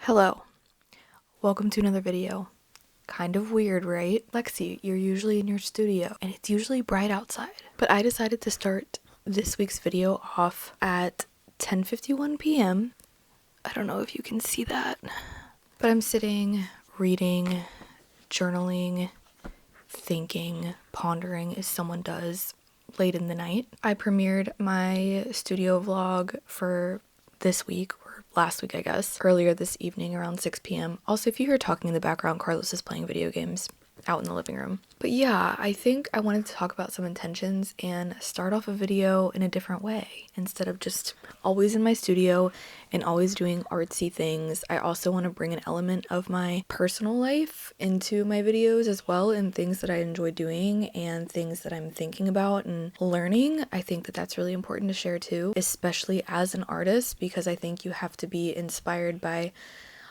Hello, welcome to another video. Kind of weird, right? Lexi, you're usually in your studio and it's usually bright outside. But I decided to start this week's video off at 10:51 p.m. I don't know if you can see that, but I'm sitting, reading, journaling, thinking, pondering as someone does late in the night. I premiered my studio vlog for this week, last week, I guess, earlier this evening around 6 p.m. Also, if you hear talking in the background, Carlos is playing video games out in the living room. But yeah, I think I wanted to talk about some intentions and start off a video in a different way instead of just always in my studio and always doing artsy things. I also want to bring an element of my personal life into my videos as well, and things that I enjoy doing and things that I'm thinking about and learning. I think that that's really important to share too, especially as an artist, because I think you have to be inspired by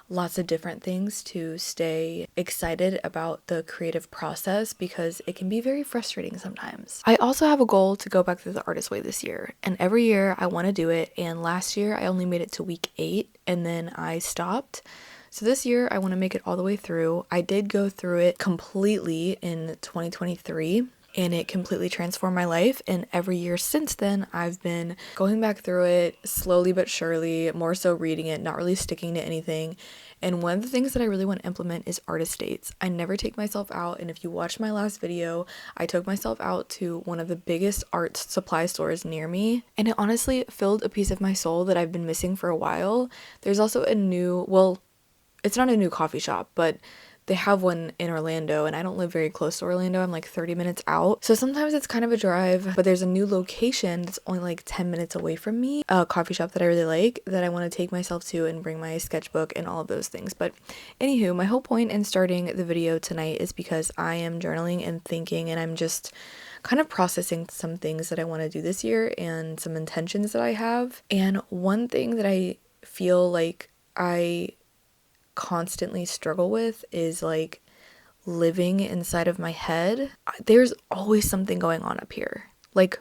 lots of different things to stay excited about the creative process, because it can be very frustrating sometimes. I also have a goal to go back to the artist way this year, and every year I want to do it, and last year I only made it to week 8 and then I stopped. So this year I want to make it all the way through. I did go through it completely in 2023 and it completely transformed my life, and every year since then I've been going back through it slowly but surely, more so reading it, not really sticking to anything. And one of the things that I really want to implement is artist dates. I never take myself out, and if you watch my last video, I took myself out to one of the biggest art supply stores near me, and it honestly filled a piece of my soul that I've been missing for a while. There's also a new, well, it's not a new coffee shop, but they have one in Orlando, and I don't live very close to Orlando. I'm like 30 minutes out. So sometimes it's kind of a drive, but there's a new location that's only like 10 minutes away from me, a coffee shop that I really like, that I want to take myself to and bring my sketchbook and all of those things. But anywho, my whole point in starting the video tonight is because I am journaling and thinking, and I'm just kind of processing some things that I want to do this year and some intentions that I have. And one thing that I feel like I constantly struggle with is like living inside of my head. There's always something going on up here, like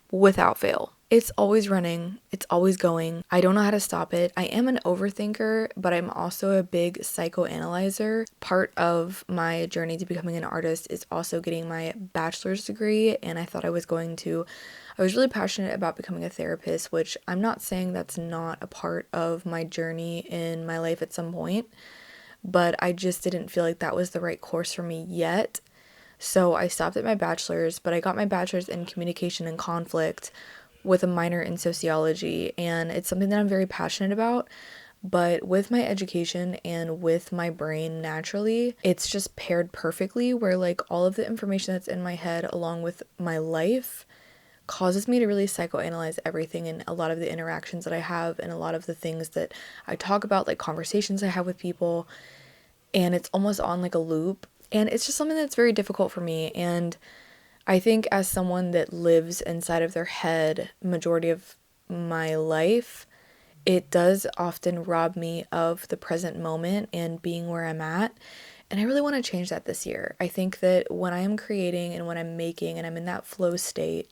without fail. It's always running, it's always going. I don't know how to stop it. I am an overthinker, but I'm also a big psychoanalyzer. Part of my journey to becoming an artist is also getting my bachelor's degree, and I was really passionate about becoming a therapist, which I'm not saying that's not a part of my journey in my life at some point, but I just didn't feel like that was the right course for me yet. So I stopped at my bachelor's, but I got my bachelor's in communication and conflict with a minor in sociology, and it's something that I'm very passionate about. But with my education and with my brain naturally, it's just paired perfectly, where like all of the information that's in my head along with my life causes me to really psychoanalyze everything, and a lot of the interactions that I have and a lot of the things that I talk about, like conversations I have with people, and it's almost on like a loop. And it's just something that's very difficult for me, and I think as someone that lives inside of their head majority of my life, it does often rob me of the present moment and being where I'm at. And I really want to change that this year. I think that when I am creating and when I'm making and I'm in that flow state,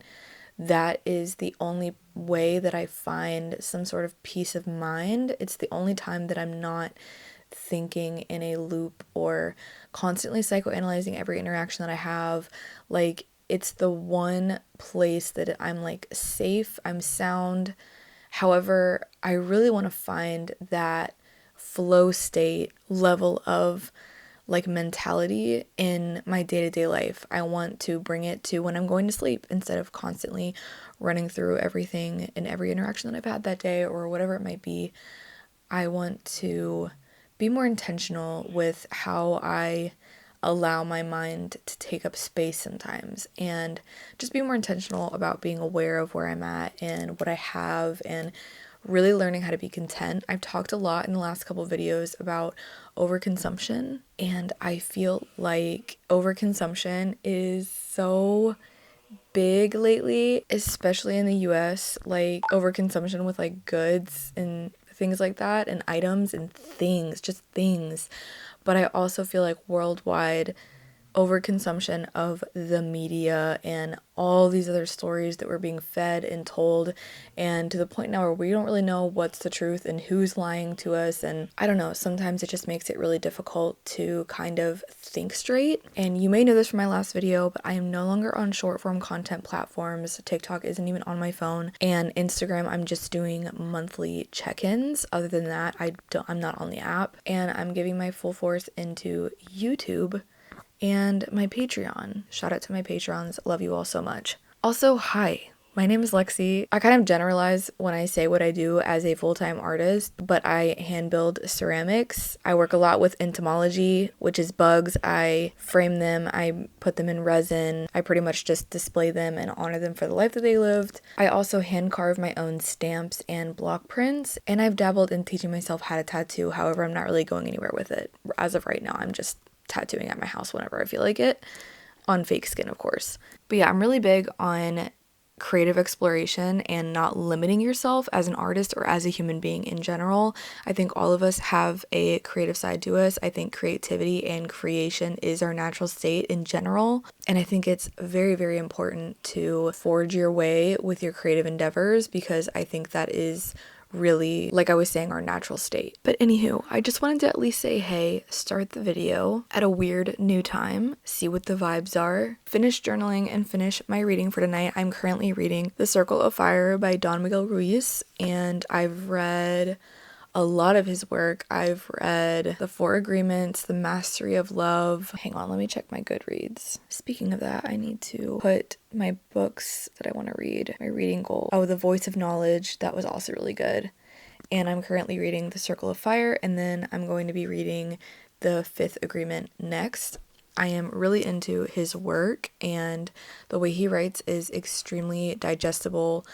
that is the only way that I find some sort of peace of mind. It's the only time that I'm not thinking in a loop or constantly psychoanalyzing every interaction that I have. Like, it's the one place that I'm like safe, I'm sound. However, I really want to find that flow state level of like mentality in my day-to-day life. I want to bring it to when I'm going to sleep instead of constantly running through everything and every interaction that I've had that day or whatever it might be. I want to be more intentional with how I allow my mind to take up space sometimes, and just be more intentional about being aware of where I'm at and what I have, and really learning how to be content. I've talked a lot in the last couple of videos about overconsumption, and I feel like overconsumption is so big lately, especially in the US, like overconsumption with like goods and things like that, and items and things, just things. But I also feel like worldwide overconsumption of the media and all these other stories that we're being fed and told, and to the point now where we don't really know what's the truth and who's lying to us. And I don't know, sometimes it just makes it really difficult to kind of think straight. And you may know this from my last video, but I am no longer on short form content platforms. TikTok isn't even on my phone, and Instagram I'm just doing monthly check-ins. Other than that, I'm not on the app, and I'm giving my full force into YouTube and my Patreon. Shout out to my patrons. Love you all so much. Also, hi. My name is Lexi. I kind of generalize when I say what I do as a full-time artist, but I hand build ceramics. I work a lot with entomology, which is bugs. I frame them, I put them in resin. I pretty much just display them and honor them for the life that they lived. I also hand carve my own stamps and block prints, and I've dabbled in teaching myself how to tattoo. However, I'm not really going anywhere with it. As of right now, I'm just tattooing at my house whenever I feel like it, on fake skin, of course. But yeah, I'm really big on creative exploration and not limiting yourself as an artist or as a human being in general. I think all of us have a creative side to us. I think creativity and creation is our natural state in general. And I think it's very, very important to forge your way with your creative endeavors, because I think that is really, like I was saying, our natural state. But anywho, I just wanted to at least say hey, start the video at a weird new time, see what the vibes are, finish journaling, and finish my reading for tonight. I'm currently reading The Circle of Fire by Don Miguel Ruiz, and I've read a lot of his work. I've read The Four Agreements, The Mastery of Love. Hang on, let me check my Goodreads. Speaking of that, I need to put my books that I want to read, my reading goal. Oh, The Voice of Knowledge, that was also really good. And I'm currently reading The Circle of Fire, and then I'm going to be reading The Fifth Agreement next. I am really into his work, and the way he writes is extremely digestible,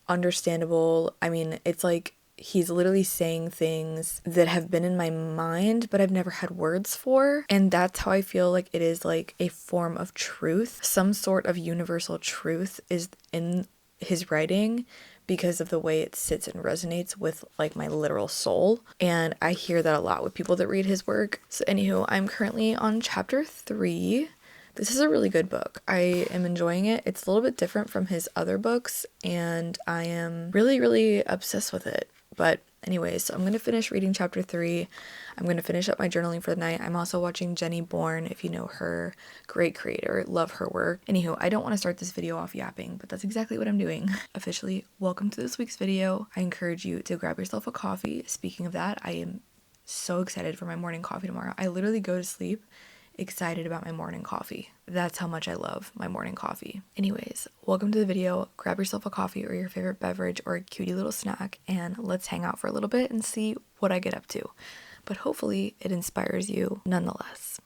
understandable. I mean, it's like he's literally saying things that have been in my mind, but I've never had words for. And that's how I feel like it is like a form of truth. Some sort of universal truth is in his writing because of the way it sits and resonates with like my literal soul. And I hear that a lot with people that read his work. So anywho, I'm currently on chapter 3. This is a really good book. I am enjoying it. It's a little bit different from his other books, and I am really, really obsessed with it. But anyways, so I'm going to finish reading chapter 3. I'm going to finish up my journaling for the night. I'm also watching Jenny Bourne, if you know her. Great creator. Love her work. Anywho, I don't want to start this video off yapping, but that's exactly what I'm doing. Officially, welcome to this week's video. I encourage you to grab yourself a coffee. Speaking of that, I am so excited for my morning coffee tomorrow. I literally go to sleep excited about my morning coffee. That's how much I love my morning coffee. Anyways, welcome to the video. Grab yourself a coffee or your favorite beverage or a cutie little snack, and let's hang out for a little bit and see what I get up to. But hopefully it inspires you nonetheless.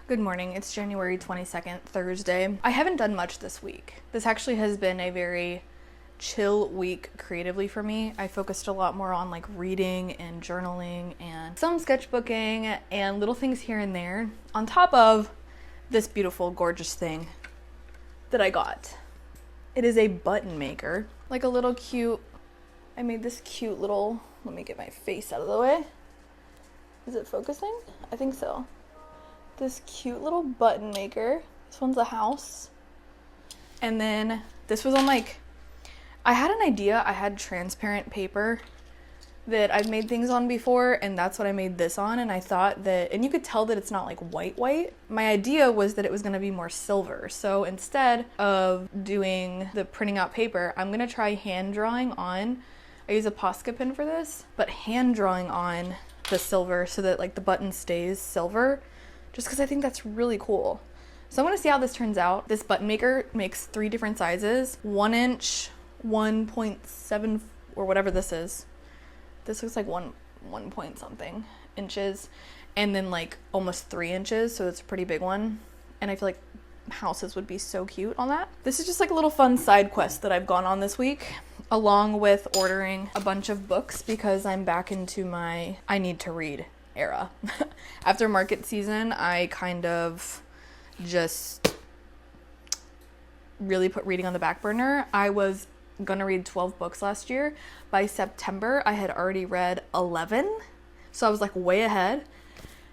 Good morning, it's January 22nd, Thursday. I haven't done much this week. This actually has been a very chill week creatively for me. I focused a lot more on like reading and journaling and some sketchbooking and little things here and there, on top of this beautiful, gorgeous thing that I got. It is a button maker, like a little cute, I made this cute little, let me get my face out of the way. Is it focusing? I think so. This cute little button maker. This one's a house. And then this was on like, I had an idea. I had transparent paper that I've made things on before, and that's what I made this on. And I thought that, and you could tell that it's not like white. My idea was that it was gonna be more silver. So instead of doing the printing out paper, I'm gonna try hand drawing on, I use a Posca pen for this, but hand drawing on the silver so that like the button stays silver, just because I think that's really cool. So I'm gonna see how this turns out. This button maker makes 3 different sizes, 1 inch, 1.7 or whatever this is. This looks like 1 point something inches, and then like almost 3 inches, so it's a pretty big one. And I feel like houses would be so cute on that. This is just like a little fun side quest that I've gone on this week, along with ordering a bunch of books because I'm back into my I need to read era. After market season, I kind of just really put reading on the back burner. I was gonna read 12 books last year. By September, I had already read 11. So I was like way ahead.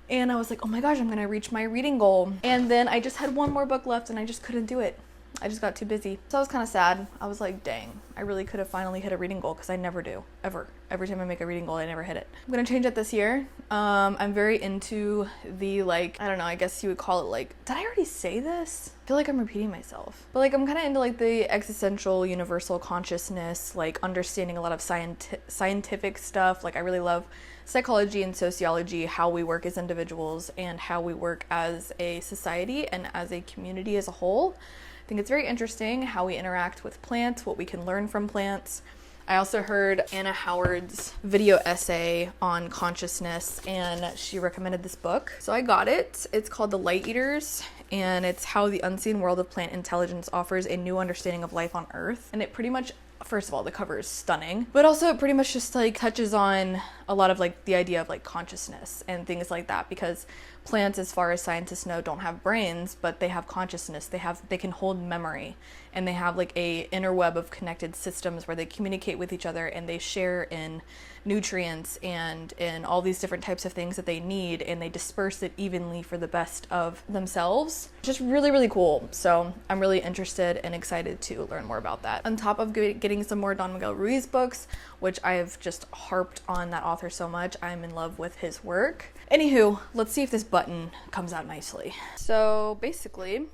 And I was like, oh my gosh, I'm gonna reach my reading goal. And then I just had one more book left and I just couldn't do it. I just got too busy. So I was kind of sad. I was like, dang, I really could have finally hit a reading goal, because I never do, ever. Every time I make a reading goal, I never hit it. I'm gonna change it this year. I'm very into the, like, I don't know, I guess you would call it like, did I already say this? I feel like I'm repeating myself. But like, I'm kind of into like the existential universal consciousness, like understanding a lot of scientific stuff. Like I really love psychology and sociology, how we work as individuals and how we work as a society and as a community as a whole. I think it's very interesting how we interact with plants, what we can learn from plants. I also heard Anna Howard's video essay on consciousness, and she recommended this book. So I got it. It's called The Light Eaters, and it's how the unseen world of plant intelligence offers a new understanding of life on Earth. And it pretty much, first of all, the cover is stunning, but also it pretty much just like touches on a lot of like the idea of like consciousness and things like that, because plants, as far as scientists know, don't have brains, but they have consciousness. They can hold memory, and they have like a inner web of connected systems where they communicate with each other, and they share in nutrients and in all these different types of things that they need, and they disperse it evenly for the best of themselves. Just really, really cool. So I'm really interested and excited to learn more about that. On top of getting some more Don Miguel Ruiz books, which I've just harped on that author so much, I'm in love with his work. Anywho, let's see if this button comes out nicely. So basically,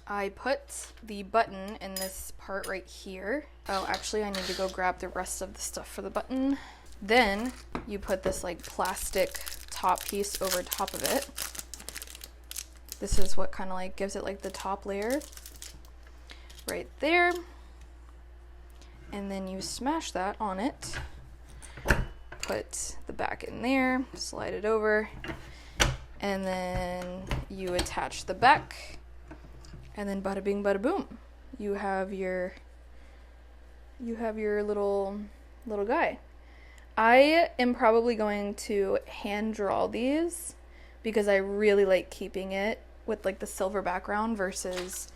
I put the button in this part right here. Oh, actually, I need to go grab the rest of the stuff for the button. Then you put this like plastic top piece over top of it. This is what kind of like gives it like the top layer right there. And then you smash that on it. Put the back in there, slide it over, and then you attach the back, and then bada bing bada boom, you have your little guy. I am probably going to hand draw these because I really like keeping it with like the silver background versus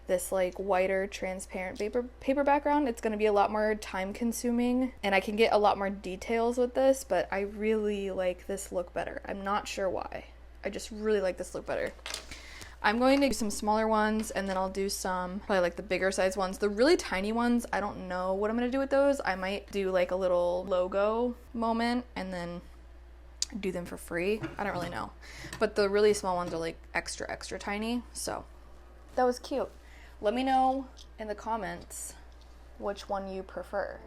this like whiter transparent paper background. It's going to be a lot more time consuming, and I can get a lot more details with this, but I really like this look better. I'm not sure why. I just really like this look better. I'm going to do some smaller ones, and then I'll do some probably like the bigger size ones. The really tiny ones, I don't know what I'm going to do with those. I might do like a little logo moment and then do them for free. I don't really know. But the really small ones are like extra tiny. So that was cute. Let me know in the comments which one you prefer.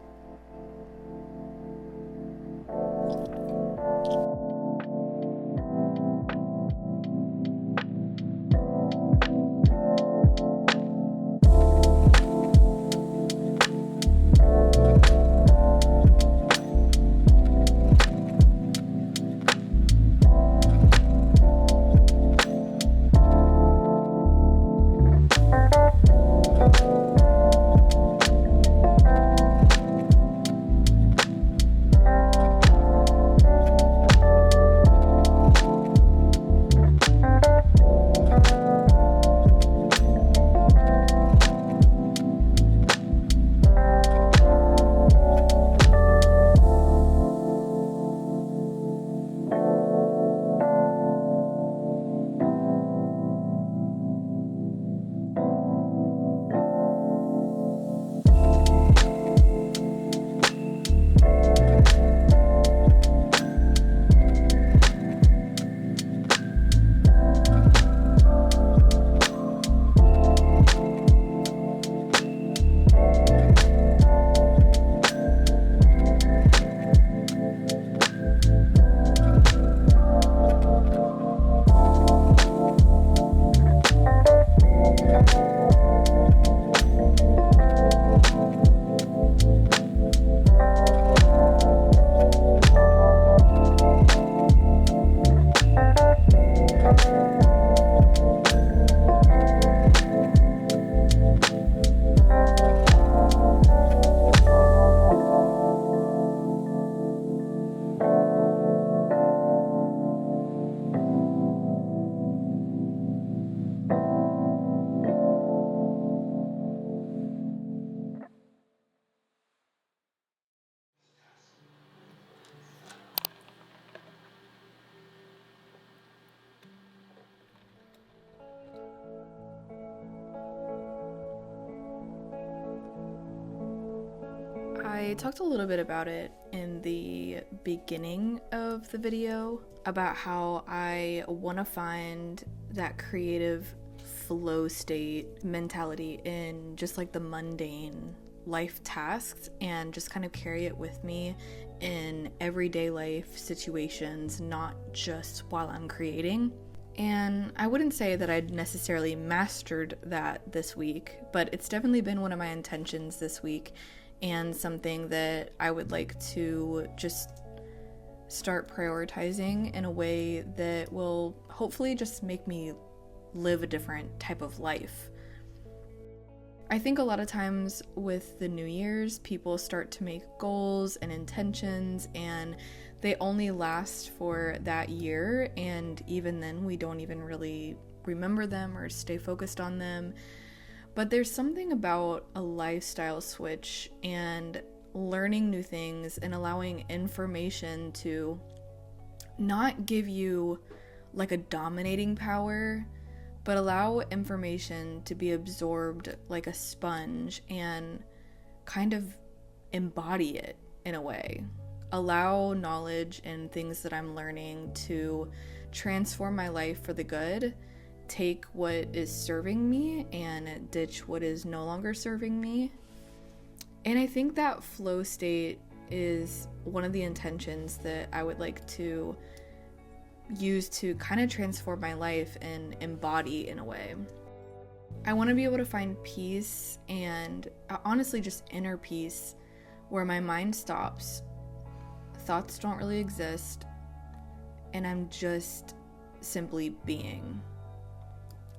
talked a little bit about it in the beginning of the video about how I want to find that creative flow state mentality in just like the mundane life tasks and just kind of carry it with me in everyday life situations, not just while I'm creating. And I wouldn't say that I'd necessarily mastered that this week, but it's definitely been one of my intentions this week and something that I would like to just start prioritizing in a way that will hopefully just make me live a different type of life. I think a lot of times with the New Year's, people start to make goals and intentions and they only last for that year, and even then we don't even really remember them or stay focused on them. But there's something about a lifestyle switch and learning new things and allowing information to not give you like a dominating power, but allow information to be absorbed like a sponge and kind of embody it in a way. Allow knowledge and things that I'm learning to transform my life for the good, take what is serving me and ditch what is no longer serving me. And I think that flow state is one of the intentions that I would like to use to kind of transform my life and embody in a way. I want to be able to find peace and honestly just inner peace where my mind stops, thoughts don't really exist, and I'm just simply being.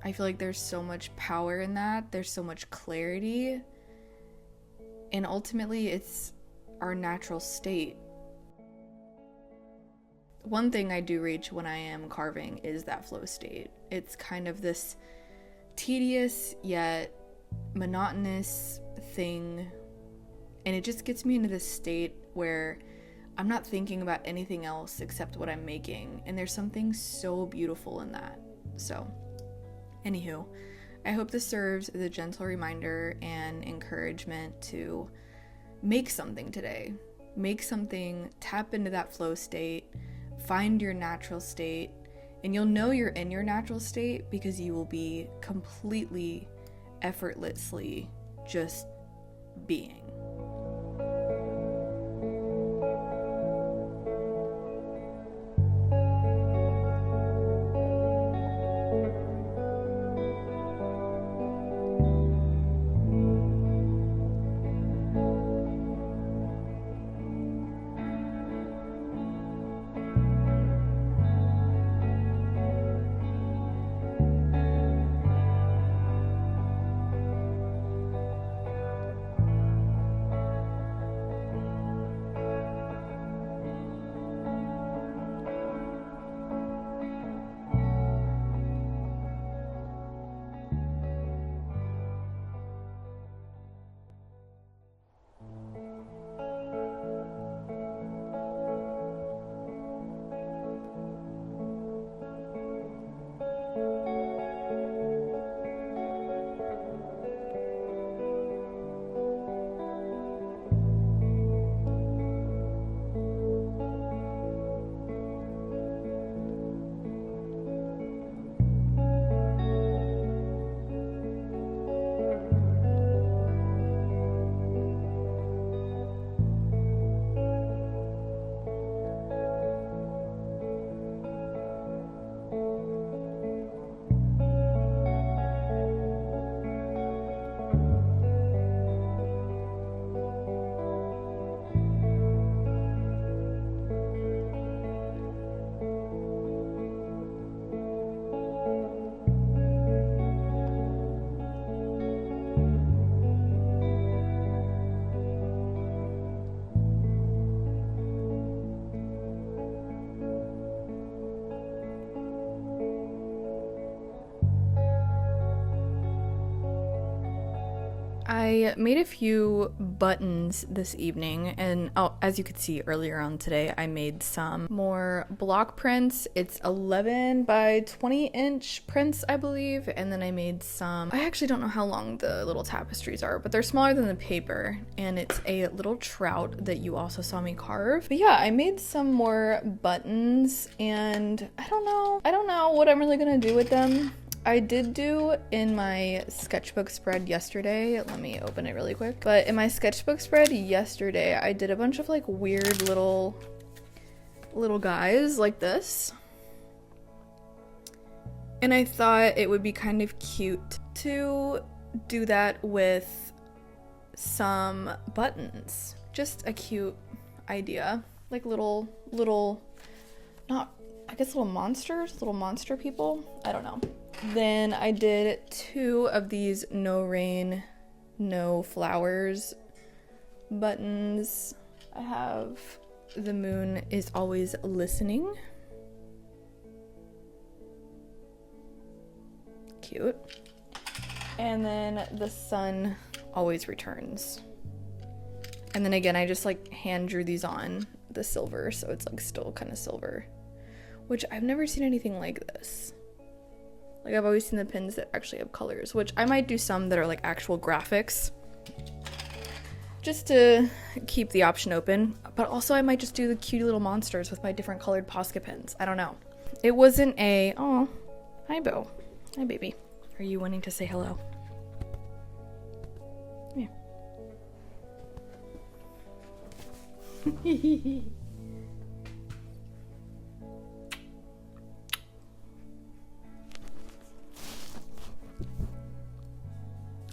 I feel like there's so much power in that, there's so much clarity, and ultimately it's our natural state. One thing I do reach when I am carving is that flow state. It's kind of this tedious yet monotonous thing, and it just gets me into this state where I'm not thinking about anything else except what I'm making, and there's something so beautiful in that. So, anywho, I hope this serves as a gentle reminder and encouragement to make something today. Make something, tap into that flow state, find your natural state, and you'll know you're in your natural state because you will be completely effortlessly just being. I made a few buttons this evening, and as you could see earlier on today, I made some more block prints. It's 11 by 20 inch prints, I believe, and then I made some, I actually don't know how long the little tapestries are, but they're smaller than the paper, and it's a little trout that you also saw me carve. But yeah, I made some more buttons, and I don't know what I'm really gonna do with them. I did do in my sketchbook spread yesterday, let me open it really quick, but in my sketchbook spread yesterday, I did a bunch of like weird little guys like this. And I thought it would be kind of cute to do that with some buttons. Just a cute idea. Like little, not, I guess little monsters, little monster people. I don't know. Then I did 2 of these no rain, no flowers buttons. I have the moon is always listening. Cute. And then the sun always returns. And then again, I just like hand drew these on the silver, so it's like still kind of silver, which I've never seen anything like this. Like I've always seen the pins that actually have colors, which I might do some that are like actual graphics just to keep the option open, but also I might just do the cute little monsters with my different colored Posca pins. I don't know. It wasn't a, oh, hi Bo. Hi baby. Are you wanting to say hello? Yeah.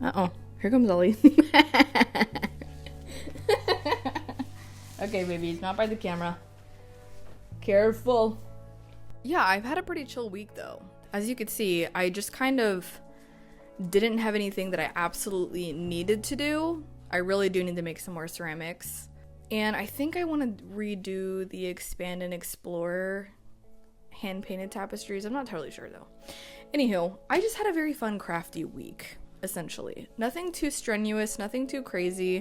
Uh-oh, here comes Ollie. Okay, baby, it's not by the camera. Careful. Yeah, I've had a pretty chill week though. As you could see, I just kind of didn't have anything that I absolutely needed to do. I really do need to make some more ceramics. And I think I want to redo the Expand and Explore hand-painted tapestries. I'm not totally sure though. Anywho, I just had a very fun crafty week. Essentially. Nothing too strenuous, nothing too crazy.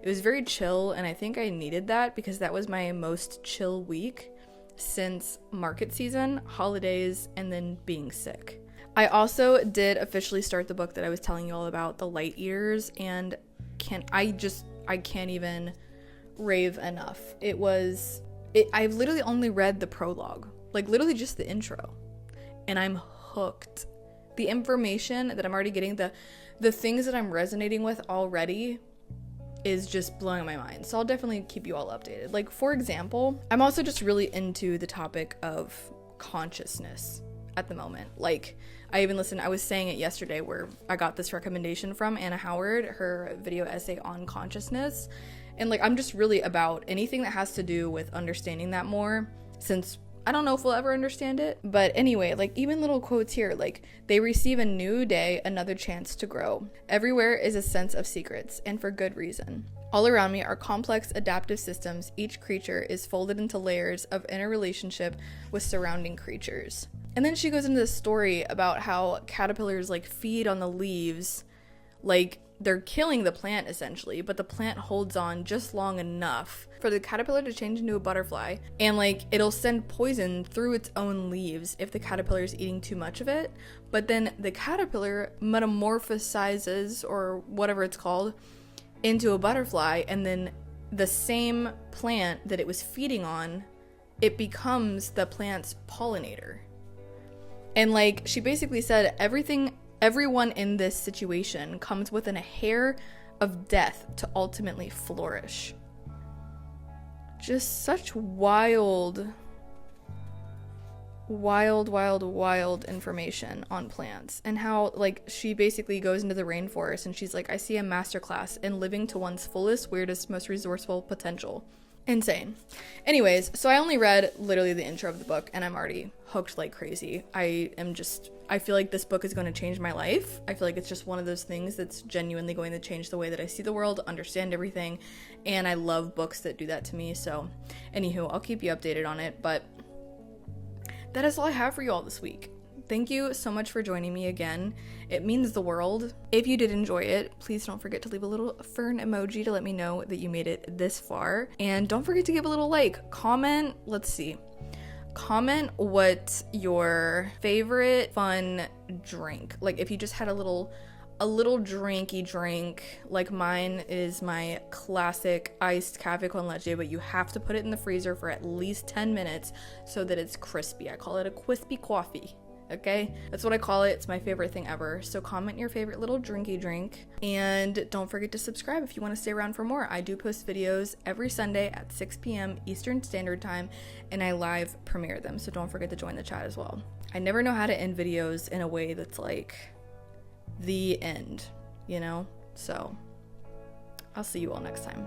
It was very chill, and I think I needed that because that was my most chill week since market season, holidays, and then being sick. I also did officially start the book that I was telling you all about, The Light Eaters, and I can't even rave enough. I've literally only read the prologue, like literally just the intro, and I'm hooked. The information that I'm already getting, the things that I'm resonating with already is just blowing my mind. So I'll definitely keep you all updated. Like, for example, I'm also just really into the topic of consciousness at the moment. Like, I was saying it yesterday where I got this recommendation from Anna Howard, her video essay on consciousness. And like, I'm just really about anything that has to do with understanding that more, since I don't know if we'll ever understand it. But anyway, like even little quotes here, like they receive a new day, another chance to grow. Everywhere is a sense of secrets, and for good reason. All around me are complex adaptive systems. Each creature is folded into layers of interrelationship with surrounding creatures. And then she goes into this story about how caterpillars like feed on the leaves, like they're killing the plant essentially, but the plant holds on just long enough for the caterpillar to change into a butterfly, and like it'll send poison through its own leaves if the caterpillar is eating too much of it. But then the caterpillar metamorphosizes, or whatever it's called, into a butterfly, and then the same plant that it was feeding on, it becomes the plant's pollinator. And like she basically said, everyone in this situation comes within a hair of death to ultimately flourish. Just such wild information on plants, and how like she basically goes into the rainforest and she's like, I see a masterclass in living to one's fullest, weirdest, most resourceful potential. Insane. Anyways, so I only read literally the intro of the book and I'm already hooked like crazy. I feel like this book is going to change my life. I feel like it's just one of those things that's genuinely going to change the way that I see the world, understand everything, and I love books that do that to me. So anywho, I'll keep you updated on it, but that is all I have for you all this week. thank you so much for joining me again. It means the world. If you did enjoy it, please don't forget to leave a little fern emoji to let me know that you made it this far. And don't forget to give a little like, comment, let's see. Comment what your favorite fun drink, like if you just had a little drinky drink, like mine is my classic iced cafe con leche, but you have to put it in the freezer for at least 10 minutes so that it's crispy. I call it a crispy coffee. Okay, that's what I call it. It's my favorite thing ever. So comment your favorite little drinky drink, and don't forget to subscribe if you want to stay around for more. I do post videos every Sunday at 6 p.m. Eastern Standard Time, and I live premiere them, so don't forget to join the chat as well. I never know how to end videos in a way that's like the end, you know? So I'll see you all next time.